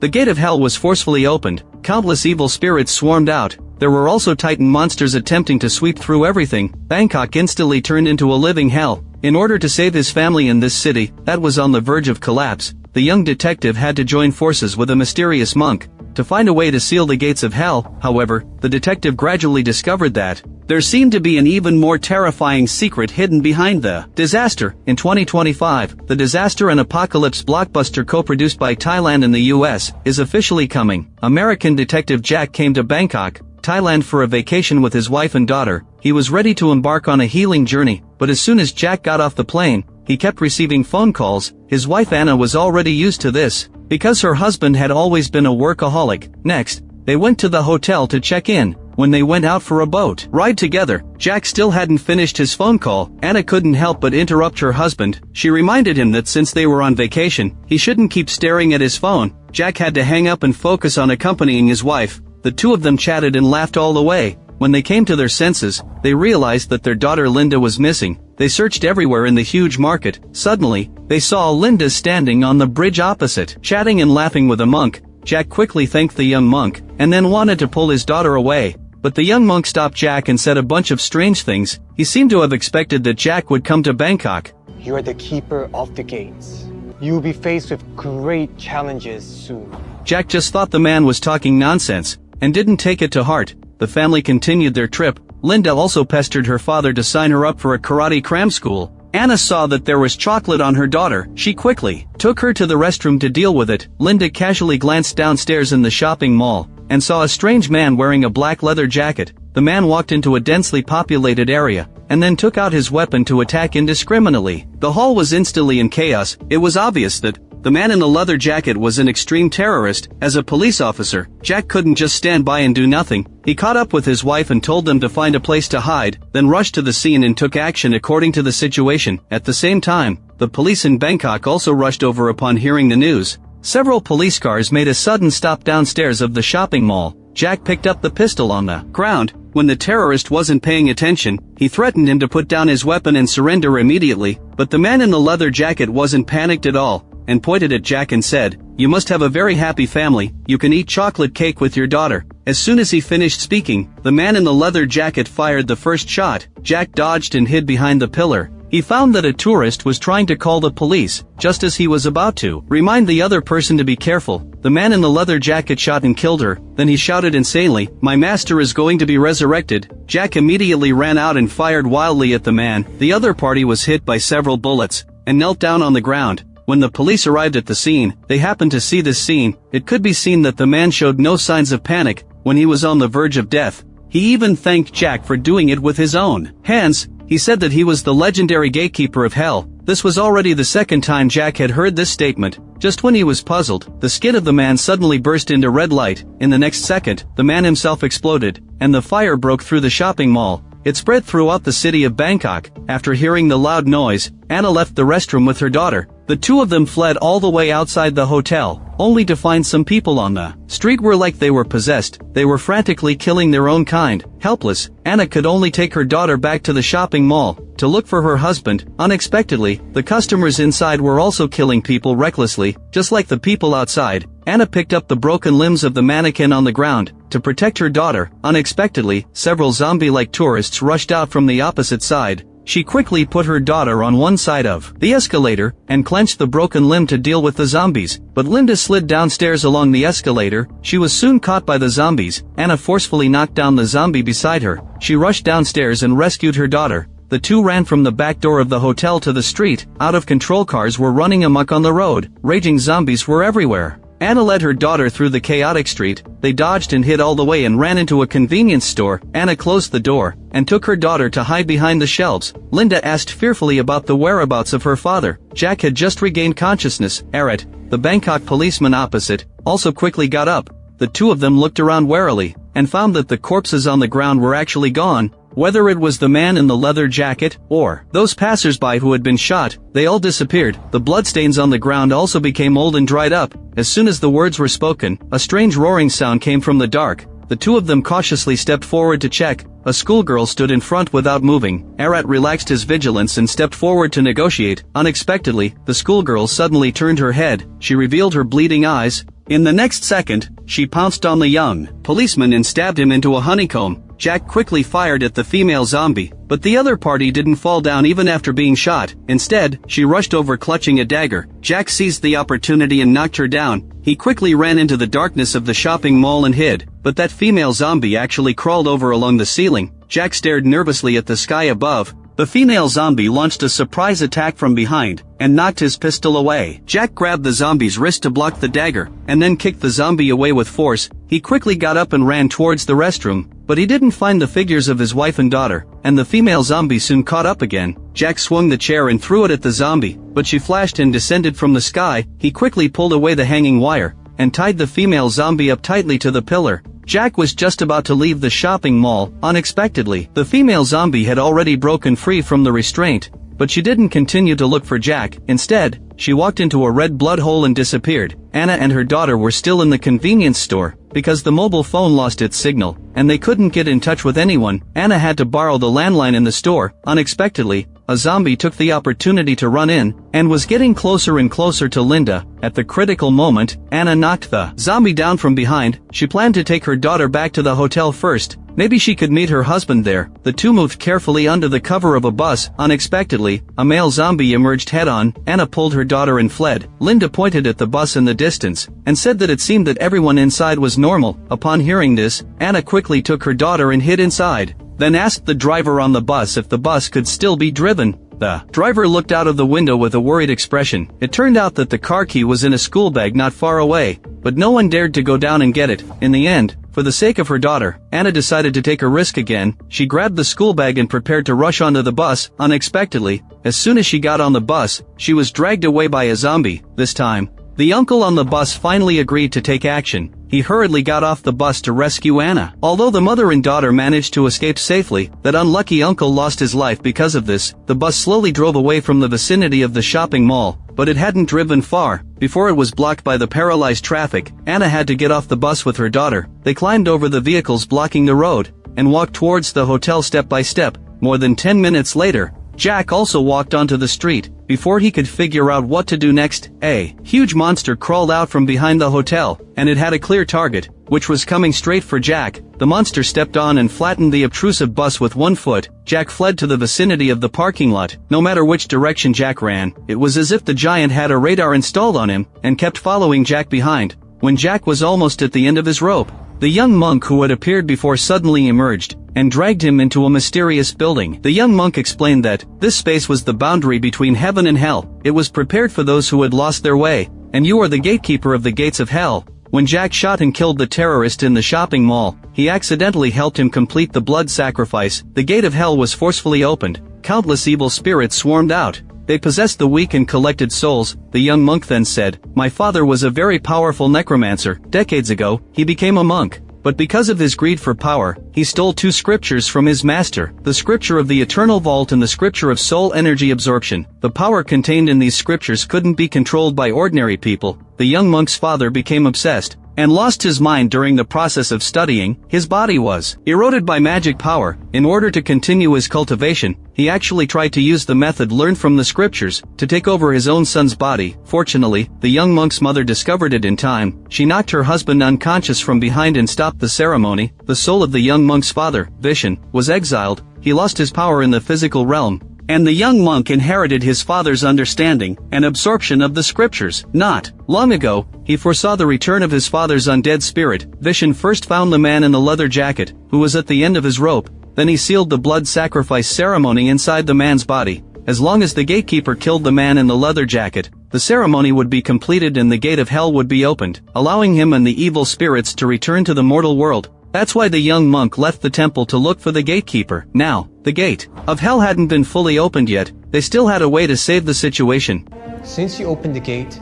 The gate of hell was forcefully opened, countless evil spirits swarmed out. There were also titan monsters attempting to sweep through everything. Bangkok instantly turned into a living hell. In order to save his family in this city that was on the verge of collapse, the young detective had to join forces with a mysterious monk to find a way to seal the gates of hell. However, the detective gradually discovered that there seemed to be an even more terrifying secret hidden behind the disaster. In 2025, the disaster and apocalypse blockbuster co-produced by Thailand and the US is officially coming. American detective Jack came to Bangkok, Thailand for a vacation with his wife and daughter. He was ready to embark on a healing journey, but as soon as Jack got off the plane, he kept receiving phone calls. His wife Anna was already used to this, because her husband had always been a workaholic. Next, they went to the hotel to check in. When they went out for a boat ride together, Jack still hadn't finished his phone call. Anna couldn't help but interrupt her husband. She reminded him that since they were on vacation, he shouldn't keep staring at his phone. Jack had to hang up and focus on accompanying his wife. The two of them chatted and laughed all the way. When they came to their senses, they realized that their daughter Linda was missing. They searched everywhere in the huge market. Suddenly, they saw Linda standing on the bridge opposite, chatting and laughing with a monk. Jack quickly thanked the young monk, and then wanted to pull his daughter away. But the young monk stopped Jack and said a bunch of strange things. He seemed to have expected that Jack would come to Bangkok. You are the keeper of the gates. You will be faced with great challenges soon. Jack just thought the man was talking nonsense, and didn't take it to heart. The family continued their trip. Linda also pestered her father to sign her up for a karate cram school. Anna saw that there was chocolate on her daughter. She quickly took her to the restroom to deal with it. Linda casually glanced downstairs in the shopping mall, and saw a strange man wearing a black leather jacket. The man walked into a densely populated area, and then took out his weapon to attack indiscriminately. The hall was instantly in chaos. It was obvious that the man in the leather jacket was an extreme terrorist. As a police officer, Jack couldn't just stand by and do nothing. He caught up with his wife and told them to find a place to hide, then rushed to the scene and took action according to the situation. At the same time, the police in Bangkok also rushed over upon hearing the news. Several police cars made a sudden stop downstairs of the shopping mall. Jack picked up the pistol on the ground. When the terrorist wasn't paying attention, he threatened him to put down his weapon and surrender immediately. But the man in the leather jacket wasn't panicked at all, and pointed at Jack and said, "You must have a very happy family. You can eat chocolate cake with your daughter." As soon as he finished speaking, the man in the leather jacket fired the first shot. Jack dodged and hid behind the pillar. He found that a tourist was trying to call the police. Just as he was about to remind the other person to be careful, the man in the leather jacket shot and killed her. Then he shouted insanely, "My master is going to be resurrected." Jack immediately ran out and fired wildly at the man. The other party was hit by several bullets, and knelt down on the ground. When the police arrived at the scene, they happened to see this scene. It could be seen that the man showed no signs of panic when he was on the verge of death. He even thanked Jack for doing it with his own hands. He said that he was the legendary gatekeeper of hell. This was already the second time Jack had heard this statement. Just when he was puzzled, the skin of the man suddenly burst into red light. In the next second, the man himself exploded, and the fire broke through the shopping mall. It spread throughout the city of Bangkok. After hearing the loud noise, Anna left the restroom with her daughter. The two of them fled all the way outside the hotel, only to find some people on the street were like they were possessed. They were frantically killing their own kind. Helpless, Anna could only take her daughter back to the shopping mall to look for her husband. Unexpectedly, the customers inside were also killing people recklessly, just like the people outside. Anna picked up the broken limbs of the mannequin on the ground to protect her daughter. Unexpectedly, several zombie-like tourists rushed out from the opposite side. She quickly put her daughter on one side of the escalator and clenched the broken limb to deal with the zombies. But Linda slid downstairs along the escalator. She was soon caught by the zombies. Anna forcefully knocked down the zombie beside her. She rushed downstairs and rescued her daughter. The two ran from the back door of the hotel to the street. Out-of-control cars were running amok on the road. Raging zombies were everywhere. Anna led her daughter through the chaotic street. They dodged and hid all the way and ran into a convenience store. Anna closed the door and took her daughter to hide behind the shelves. Linda asked fearfully about the whereabouts of her father. Jack had just regained consciousness. Arat, the Bangkok policeman opposite, also quickly got up. The two of them looked around warily and found that the corpses on the ground were actually gone. Whether it was the man in the leather jacket, or those passers-by who had been shot, they all disappeared. The bloodstains on the ground also became old and dried up. As soon as the words were spoken, a strange roaring sound came from the dark. The two of them cautiously stepped forward to check. A schoolgirl stood in front without moving. Arat relaxed his vigilance and stepped forward to negotiate. Unexpectedly, the schoolgirl suddenly turned her head. She revealed her bleeding eyes. In the next second, she pounced on the young policeman and stabbed him into a honeycomb. Jack quickly fired at the female zombie, but the other party didn't fall down even after being shot. Instead, she rushed over clutching a dagger. Jack seized the opportunity and knocked her down. He quickly ran into the darkness of the shopping mall and hid, but that female zombie actually crawled over along the ceiling. Jack stared nervously at the sky above. The female zombie launched a surprise attack from behind, and knocked his pistol away. Jack grabbed the zombie's wrist to block the dagger, and then kicked the zombie away with force. He quickly got up and ran towards the restroom, but he didn't find the figures of his wife and daughter, and the female zombie soon caught up again. Jack swung the chair and threw it at the zombie, but she flashed and descended from the sky. He quickly pulled away the hanging wire, and tied the female zombie up tightly to the pillar. Jack was just about to leave the shopping mall. Unexpectedly, the female zombie had already broken free from the restraint, but she didn't continue to look for Jack. Instead, she walked into a red blood hole and disappeared. Anna and her daughter were still in the convenience store, because the mobile phone lost its signal, and they couldn't get in touch with anyone. Anna had to borrow the landline in the store. Unexpectedly, a zombie took the opportunity to run in, and was getting closer and closer to Linda. At the critical moment, Anna knocked the zombie down from behind. She planned to take her daughter back to the hotel first. Maybe she could meet her husband there. The two moved carefully under the cover of a bus. Unexpectedly, a male zombie emerged head-on. Anna pulled her daughter and fled. Linda pointed at the bus in the distance, and said that it seemed that everyone inside was normal. Upon hearing this, Anna quickly took her daughter and hid inside, then asked the driver on the bus if the bus could still be driven. The driver looked out of the window with a worried expression. It turned out that the car key was in a school bag not far away, but no one dared to go down and get it. In the end, for the sake of her daughter, Anna decided to take a risk again. She grabbed the school bag and prepared to rush onto the bus. Unexpectedly, as soon as she got on the bus, she was dragged away by a zombie. This time, the uncle on the bus finally agreed to take action. He hurriedly got off the bus to rescue Anna. Although the mother and daughter managed to escape safely, that unlucky uncle lost his life because of this. The bus slowly drove away from the vicinity of the shopping mall, but it hadn't driven far before it was blocked by the paralyzed traffic. Anna had to get off the bus with her daughter. They climbed over the vehicles blocking the road, and walked towards the hotel step by step. More than 10 minutes later, Jack also walked onto the street. Before he could figure out what to do next, a huge monster crawled out from behind the hotel, and it had a clear target, which was coming straight for Jack. The monster stepped on and flattened the obtrusive bus with one foot. Jack fled to the vicinity of the parking lot. No matter which direction Jack ran, it was as if the giant had a radar installed on him, and kept following Jack behind. When Jack was almost at the end of his rope, the young monk who had appeared before suddenly emerged, and dragged him into a mysterious building. The young monk explained that this space was the boundary between heaven and hell. It was prepared for those who had lost their way, and you are the gatekeeper of the gates of hell. When Jack shot and killed the terrorist in the shopping mall, he accidentally helped him complete the blood sacrifice. The gate of hell was forcefully opened. Countless evil spirits swarmed out. They possessed the weak and collected souls. The young monk then said, "My father was a very powerful necromancer. Decades ago, he became a monk. But because of his greed for power, he stole two scriptures from his master, the scripture of the eternal vault and the scripture of soul energy absorption. The power contained in these scriptures couldn't be controlled by ordinary people." The young monk's father became obsessed, and lost his mind during the process of studying. His body was eroded by magic power. In order to continue his cultivation, he actually tried to use the method learned from the scriptures to take over his own son's body. Fortunately, the young monk's mother discovered it in time. She knocked her husband unconscious from behind and stopped the ceremony. The soul of the young monk's father, Vishen, was exiled. He lost his power in the physical realm, and the young monk inherited his father's understanding and absorption of the scriptures. Not long ago, he foresaw the return of his father's undead spirit. Vishen first found the man in the leather jacket, who was at the end of his rope. Then he sealed the blood sacrifice ceremony inside the man's body. As long as the gatekeeper killed the man in the leather jacket, the ceremony would be completed and the gate of hell would be opened, allowing him and the evil spirits to return to the mortal world. That's why the young monk left the temple to look for the gatekeeper. Now, the gate of hell hadn't been fully opened yet. They still had a way to save the situation. Since you opened the gate,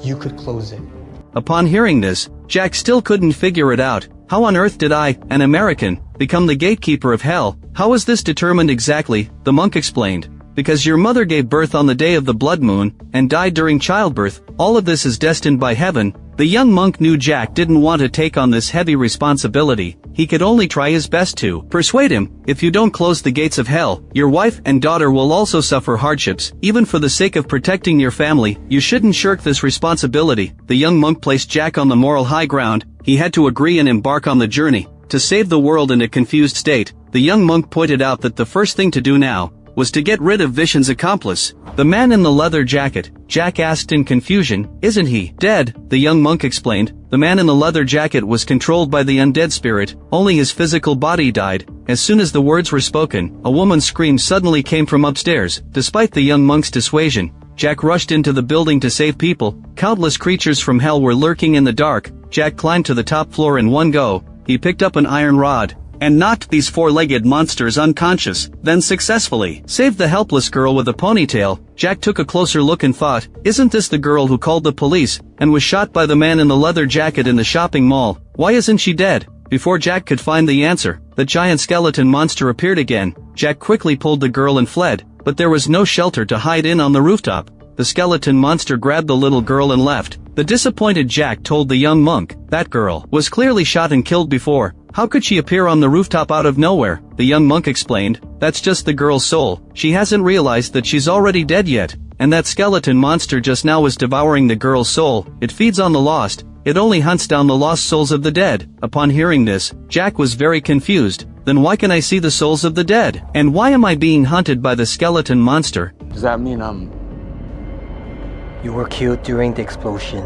you could close it. Upon hearing this, Jack still couldn't figure it out. How on earth did I, an American, become the gatekeeper of hell? How was this determined exactly? The monk explained. because your mother gave birth on the day of the blood moon, and died during childbirth, all of this is destined by heaven. The young monk knew Jack didn't want to take on this heavy responsibility. He could only try his best to persuade him, if you don't close the gates of hell, your wife and daughter will also suffer hardships. Even for the sake of protecting your family, you shouldn't shirk this responsibility. The young monk placed Jack on the moral high ground. He had to agree and embark on the journey. To save the world in a confused state, the young monk pointed out that the first thing to do now was to get rid of Vishen's accomplice, the man in the leather jacket. Jack asked in confusion, "Isn't he dead?" The young monk explained, the man in the leather jacket was controlled by the undead spirit, only his physical body died. As soon as the words were spoken, a woman's scream suddenly came from upstairs. Despite the young monk's dissuasion, Jack rushed into the building to save people. Countless creatures from hell were lurking in the dark. Jack climbed to the top floor in one go. He picked up an iron rod and knocked these four-legged monsters unconscious, then successfully saved the helpless girl with a ponytail. Jack took a closer look and thought, isn't this the girl who called the police and was shot by the man in the leather jacket in the shopping mall? Why isn't she dead? Before Jack could find the answer, the giant skeleton monster appeared again. Jack quickly pulled the girl and fled, but there was no shelter to hide in on the rooftop. The skeleton monster grabbed the little girl and left. The disappointed Jack told the young monk, that girl was clearly shot and killed before. How could she appear on the rooftop out of nowhere? The young monk explained, that's just the girl's soul. She hasn't realized that she's already dead yet. And that skeleton monster just now was devouring the girl's soul. It feeds on the lost. It only hunts down the lost souls of the dead. Upon hearing this, Jack was very confused. Then why can I see the souls of the dead? And why am I being hunted by the skeleton monster? Does that mean You were killed during the explosion.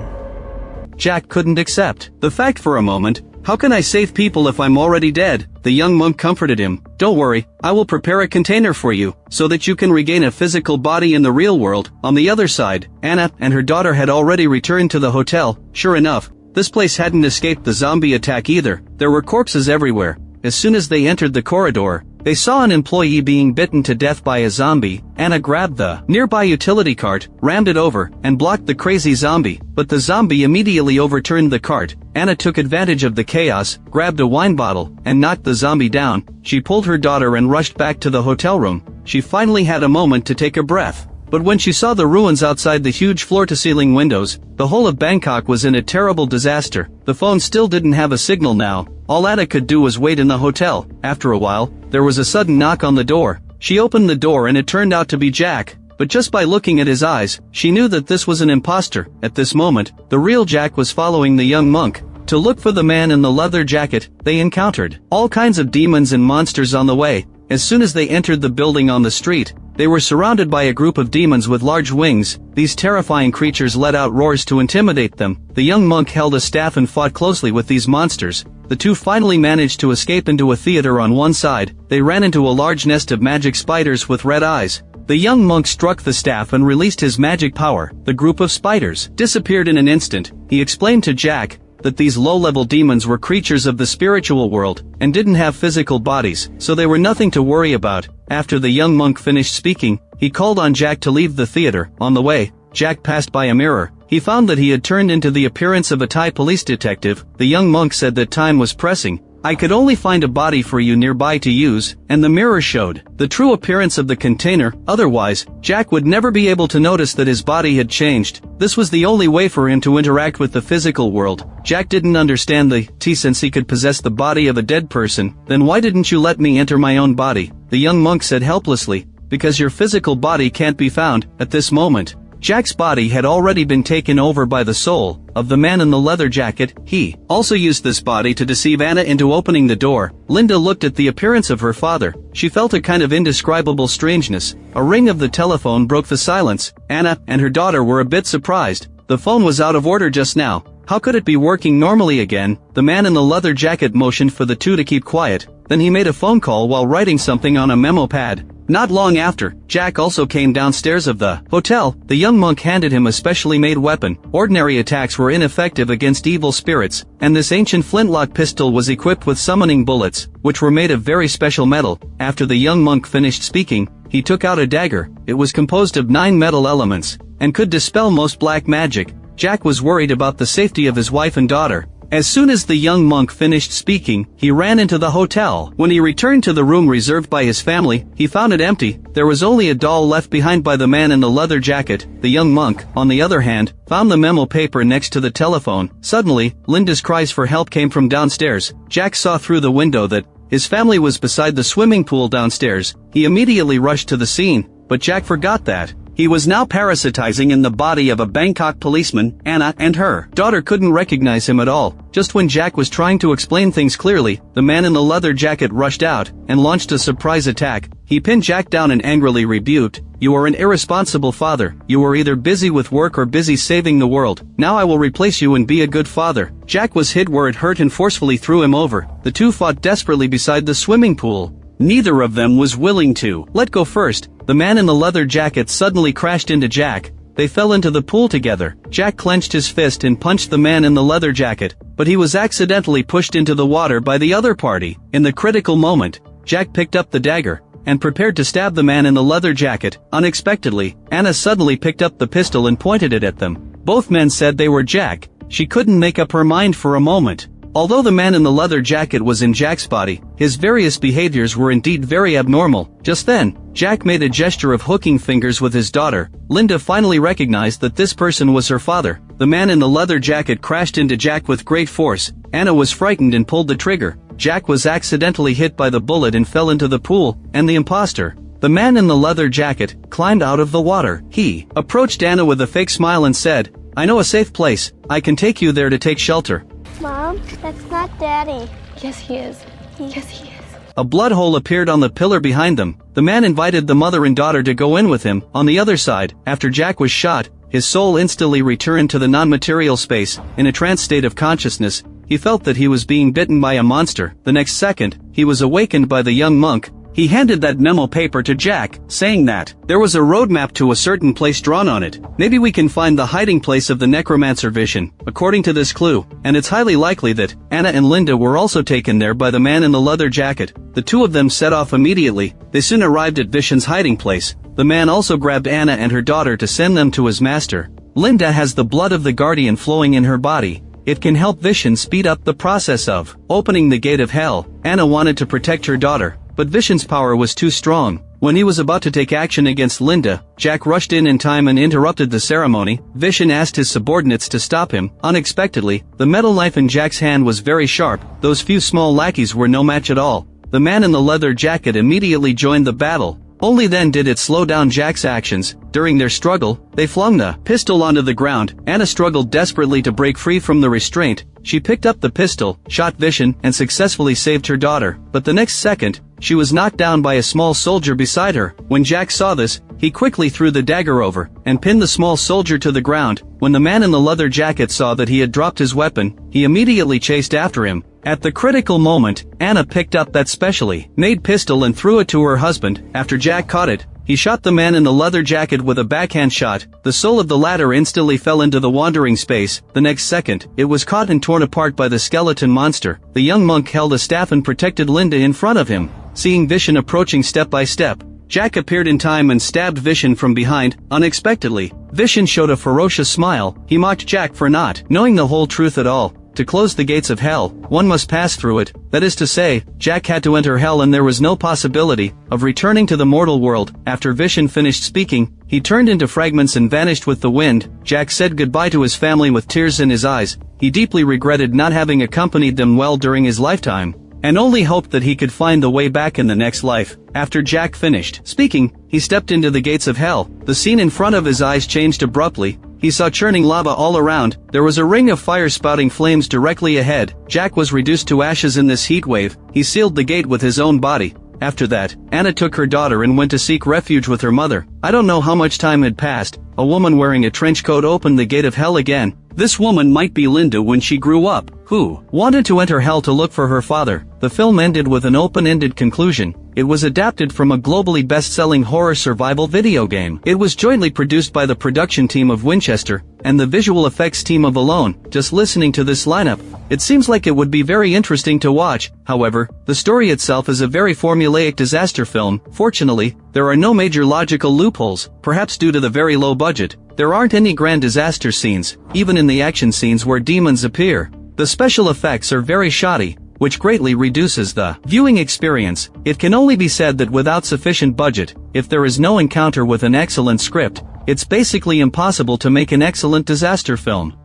Jack couldn't accept the fact for a moment. How can I save people if I'm already dead? The young monk comforted him. Don't worry, I will prepare a container for you, so that you can regain a physical body in the real world. On the other side, Anna and her daughter had already returned to the hotel. Sure enough, this place hadn't escaped the zombie attack either. There were corpses everywhere. As soon as they entered the corridor, they saw an employee being bitten to death by a zombie. Anna grabbed the nearby utility cart, rammed it over, and blocked the crazy zombie. But the zombie immediately overturned the cart. Anna took advantage of the chaos, grabbed a wine bottle, and knocked the zombie down. She pulled her daughter and rushed back to the hotel room. She finally had a moment to take a breath. But when she saw the ruins outside the huge floor-to-ceiling windows, the whole of Bangkok was in a terrible disaster. The phone still didn't have a signal now. All Anna could do was wait in the hotel. After a while, there was a sudden knock on the door. She opened the door and it turned out to be Jack. But just by looking at his eyes, she knew that this was an imposter. At this moment, the real Jack was following the young monk. To look for the man in the leather jacket, they encountered all kinds of demons and monsters on the way. As soon as they entered the building on the street, they were surrounded by a group of demons with large wings. These terrifying creatures let out roars to intimidate them. The young monk held a staff and fought closely with these monsters. The two finally managed to escape into a theater on one side. They ran into a large nest of magic spiders with red eyes. The young monk struck the staff and released his magic power. The group of spiders disappeared in an instant. He explained to Jack that these low-level demons were creatures of the spiritual world, and didn't have physical bodies, so they were nothing to worry about. After the young monk finished speaking, he called on Jack to leave the theater. On the way, Jack passed by a mirror. He found that he had turned into the appearance of a Thai police detective. The young monk said that time was pressing. I could only find a body for you nearby to use, and the mirror showed the true appearance of the container. Otherwise, Jack would never be able to notice that his body had changed. This was the only way for him to interact with the physical world. Jack didn't understand the since he could possess the body of a dead person, then why didn't you let me enter my own body? The young monk said helplessly, because your physical body can't be found. At this moment, Jack's body had already been taken over by the soul of the man in the leather jacket. He also used this body to deceive Anna into opening the door. Linda looked at the appearance of her father. She felt a kind of indescribable strangeness. A ring of the telephone broke the silence. Anna and her daughter were a bit surprised. The phone was out of order just now. How could it be working normally again? The man in the leather jacket motioned for the two to keep quiet. Then he made a phone call while writing something on a memo pad. Not long after, Jack also came downstairs of the hotel. The young monk handed him a specially made weapon. Ordinary attacks were ineffective against evil spirits, and this ancient flintlock pistol was equipped with summoning bullets, which were made of very special metal. After the young monk finished speaking, he took out a dagger. It was composed of 9 metal elements, and could dispel most black magic. Jack was worried about the safety of his wife and daughter. As soon as the young monk finished speaking, he ran into the hotel. When he returned to the room reserved by his family, he found it empty. There was only a doll left behind by the man in the leather jacket. The young monk, on the other hand, found the memo paper next to the telephone. Suddenly, Linda's cries for help came from downstairs. Jack saw through the window that his family was beside the swimming pool downstairs. He immediately rushed to the scene, but Jack forgot that he was now parasitizing in the body of a Bangkok policeman. Anna and her daughter couldn't recognize him at all. Just when Jack was trying to explain things clearly, the man in the leather jacket rushed out and launched a surprise attack. He pinned Jack down and angrily rebuked, "You are an irresponsible father. You are either busy with work or busy saving the world. Now I will replace you and be a good father." Jack was hit where it hurt and forcefully threw him over. The two fought desperately beside the swimming pool. Neither of them was willing to let go first. The man in the leather jacket suddenly crashed into Jack. They fell into the pool together. Jack clenched his fist and punched the man in the leather jacket, but he was accidentally pushed into the water by the other party. In the critical moment, Jack picked up the dagger and prepared to stab the man in the leather jacket. Unexpectedly, Anna suddenly picked up the pistol and pointed it at them. Both men said they were Jack. She couldn't make up her mind for a moment. Although the man in the leather jacket was in Jack's body, his various behaviors were indeed very abnormal. Just then, Jack made a gesture of hooking fingers with his daughter. Linda finally recognized that this person was her father. The man in the leather jacket crashed into Jack with great force. Anna was frightened and pulled the trigger. Jack was accidentally hit by the bullet and fell into the pool, and the imposter, the man in the leather jacket, climbed out of the water. He approached Anna with a fake smile and said, "I know a safe place. I can take you there to take shelter." Mom, that's not Daddy. Yes, he is. Yes, he is. A blood hole appeared on the pillar behind them. The man invited the mother and daughter to go in with him. On the other side, after Jack was shot, his soul instantly returned to the non-material space. In a trance state of consciousness, he felt that he was being bitten by a monster. The next second, he was awakened by the young monk. He handed that memo paper to Jack, saying that there was a roadmap to a certain place drawn on it. Maybe we can find the hiding place of the necromancer Vision, according to this clue, and it's highly likely that Anna and Linda were also taken there by the man in the leather jacket. The two of them set off immediately. They soon arrived at Vision's hiding place. The man also grabbed Anna and her daughter to send them to his master. Linda has the blood of the guardian flowing in her body. It can help Vision speed up the process of opening the gate of hell. Anna wanted to protect her daughter, but Vision's power was too strong. When he was about to take action against Linda, Jack rushed in time and interrupted the ceremony. Vision asked his subordinates to stop him. Unexpectedly, the metal knife in Jack's hand was very sharp. Those few small lackeys were no match at all. The man in the leather jacket immediately joined the battle. Only then did it slow down Jack's actions. During their struggle, they flung the pistol onto the ground. Anna struggled desperately to break free from the restraint. She picked up the pistol, shot Vision, and successfully saved her daughter. But the next second, she was knocked down by a small soldier beside her. When Jack saw this, he quickly threw the dagger over and pinned the small soldier to the ground. When the man in the leather jacket saw that he had dropped his weapon, he immediately chased after him. At the critical moment, Anna picked up that specially made pistol and threw it to her husband. After Jack caught it, he shot the man in the leather jacket with a backhand shot. The soul of the latter instantly fell into the wandering space. The next second, it was caught and torn apart by the skeleton monster. The young monk held a staff and protected Linda in front of him. Seeing Vision approaching step by step, Jack appeared in time and stabbed Vision from behind. Unexpectedly, Vision showed a ferocious smile. He mocked Jack for not knowing the whole truth at all. To close the gates of hell, one must pass through it. That is to say, Jack had to enter hell and there was no possibility of returning to the mortal world. After Vision finished speaking, he turned into fragments and vanished with the wind. Jack said goodbye to his family with tears in his eyes. He deeply regretted not having accompanied them well during his lifetime, and only hoped that he could find the way back in the next life. After Jack finished speaking, he stepped into the gates of hell. The scene in front of his eyes changed abruptly. He saw churning lava all around. There was a ring of fire spouting flames directly ahead. Jack was reduced to ashes in this heat wave. He sealed the gate with his own body. After that, Anna took her daughter and went to seek refuge with her mother. I don't know how much time had passed. A woman wearing a trench coat opened the gate of hell again. This woman might be Linda when she grew up, who wanted to enter hell to look for her father. The film ended with an open-ended conclusion. It was adapted from a globally best-selling horror survival video game. It was jointly produced by the production team of Winchester and the visual effects team of Alone. Just listening to this lineup, it seems like it would be very interesting to watch. However, the story itself is a very formulaic disaster film. Fortunately, there are no major logical loopholes, perhaps due to the very low budget. There aren't any grand disaster scenes, even in the action scenes where demons appear. The special effects are very shoddy, which greatly reduces the viewing experience. It can only be said that without sufficient budget, if there is no encounter with an excellent script, it's basically impossible to make an excellent disaster film.